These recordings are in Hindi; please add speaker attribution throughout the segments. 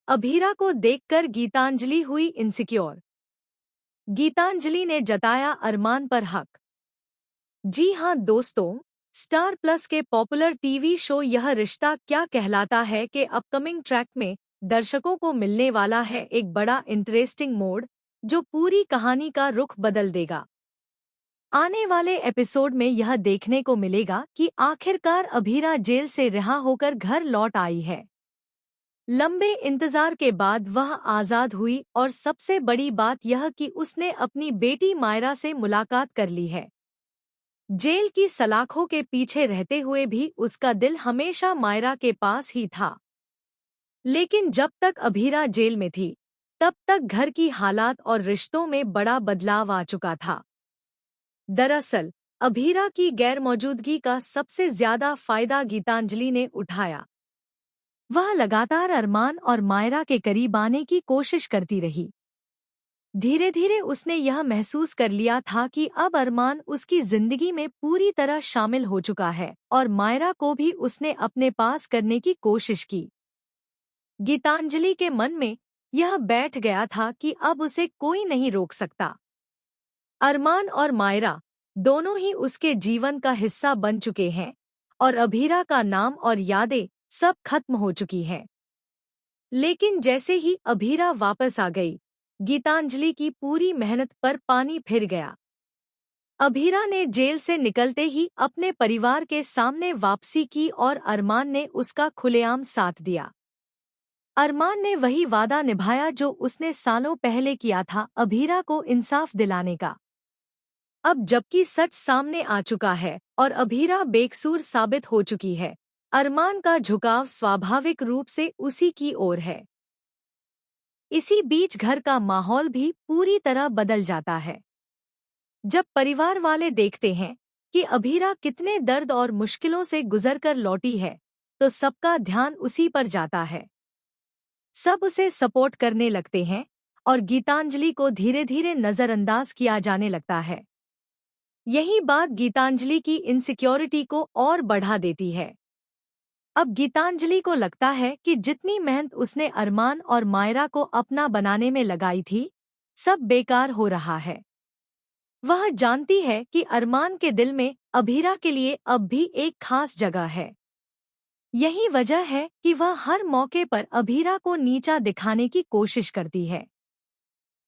Speaker 1: अभीरा को देखकर गीतांजलि हुई इनसिक्योर। गीतांजलि ने जताया अरमान पर हक। जी हां दोस्तों, स्टार प्लस के पॉपुलर टीवी शो यह रिश्ता क्या कहलाता है के अपकमिंग ट्रैक में दर्शकों को मिलने वाला है एक बड़ा इंटरेस्टिंग मोड़ जो पूरी कहानी का रुख बदल देगा। आने वाले एपिसोड में यह देखने को मिलेगा कि आखिरकार अभीरा जेल से रिहा होकर घर लौट आई है। लंबे इंतजार के बाद वह आजाद हुई और सबसे बड़ी बात यह कि उसने अपनी बेटी मायरा से मुलाकात कर ली है। जेल की सलाखों के पीछे रहते हुए भी उसका दिल हमेशा मायरा के पास ही था। लेकिन जब तक अभीरा जेल में थी, तब तक घर की हालात और रिश्तों में बड़ा बदलाव आ चुका था। दरअसल, अभीरा की गैरमौजूदगी का सबसे ज्यादा फायदा गीतांजलि ने उठाया। वह लगातार अरमान और मायरा के करीब आने की कोशिश करती रही। धीरे धीरे उसने यह महसूस कर लिया था कि अब अरमान उसकी जिंदगी में पूरी तरह शामिल हो चुका है और मायरा को भी उसने अपने पास करने की कोशिश की। गीतांजलि के मन में यह बैठ गया था कि अब उसे कोई नहीं रोक सकता। अरमान और मायरा दोनों ही उसके जीवन का हिस्सा बन चुके हैं और अभीरा का नाम और यादें सब खत्म हो चुकी हैं। लेकिन जैसे ही अभीरा वापस आ गई, गीतांजलि की पूरी मेहनत पर पानी फिर गया। अभीरा ने जेल से निकलते ही अपने परिवार के सामने वापसी की और अरमान ने उसका खुलेआम साथ दिया। अरमान ने वही वादा निभाया जो उसने सालों पहले किया था, अभीरा को इंसाफ दिलाने का। अब जबकि सच सामने आ चुका है और अभीरा बेकसूर साबित हो चुकी है, अरमान का झुकाव स्वाभाविक रूप से उसी की ओर है। इसी बीच घर का माहौल भी पूरी तरह बदल जाता है। जब परिवार वाले देखते हैं कि अभीरा कितने दर्द और मुश्किलों से गुजरकर लौटी है, तो सबका ध्यान उसी पर जाता है। सब उसे सपोर्ट करने लगते हैं और गीतांजलि को धीरे धीरे नजरअंदाज किया जाने लगता है। यही बात गीतांजलि की इनसिक्योरिटी को और बढ़ा देती है। अब गीतांजलि को लगता है कि जितनी मेहनत उसने अरमान और मायरा को अपना बनाने में लगाई थी, सब बेकार हो रहा है। वह जानती है कि अरमान के दिल में अभीरा के लिए अब भी एक खास जगह है। यही वजह है कि वह हर मौके पर अभीरा को नीचा दिखाने की कोशिश करती है।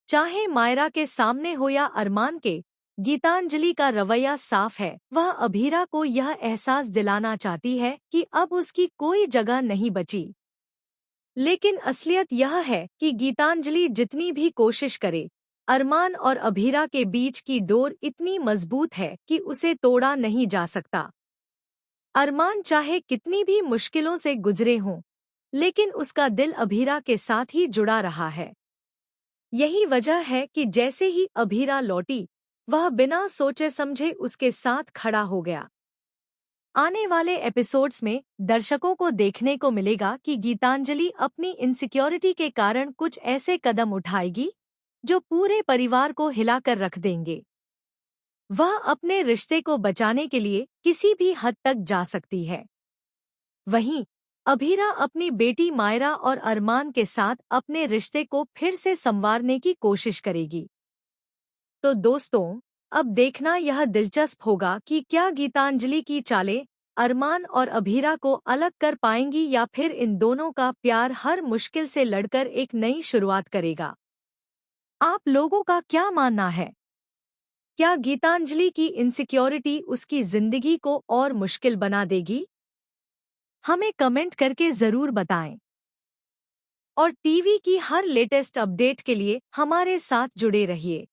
Speaker 1: चाहे मायरा के सामने हो या अरमान के, गीतांजलि का रवैया साफ है। वह अभीरा को यह एहसास दिलाना चाहती है कि अब उसकी कोई जगह नहीं बची। लेकिन असलियत यह है कि गीतांजलि जितनी भी कोशिश करे, अरमान और अभीरा के बीच की डोर इतनी मजबूत है कि उसे तोड़ा नहीं जा सकता। अरमान चाहे कितनी भी मुश्किलों से गुजरे हों, लेकिन उसका दिल अभीरा के साथ ही जुड़ा रहा है। यही वजह है कि जैसे ही अभीरा लौटी, वह बिना सोचे समझे उसके साथ खड़ा हो गया। आने वाले एपिसोड्स में दर्शकों को देखने को मिलेगा कि गीतांजलि अपनी इनसिक्योरिटी के कारण कुछ ऐसे कदम उठाएगी जो पूरे परिवार को हिलाकर रख देंगे। वह अपने रिश्ते को बचाने के लिए किसी भी हद तक जा सकती है। वहीं अभीरा अपनी बेटी मायरा और अरमान के साथ अपने रिश्ते को फिर से संवारने की कोशिश करेगी। तो दोस्तों, अब देखना यह दिलचस्प होगा कि क्या गीतांजलि की चालें अरमान और अभीरा को अलग कर पाएंगी या फिर इन दोनों का प्यार हर मुश्किल से लड़कर एक नई शुरुआत करेगा। आप लोगों का क्या मानना है? क्या गीतांजलि की इनसिक्योरिटी उसकी जिंदगी को और मुश्किल बना देगी? हमें कमेंट करके जरूर बताएं। और टीवी की हर लेटेस्ट अपडेट के लिए हमारे साथ जुड़े रहिए।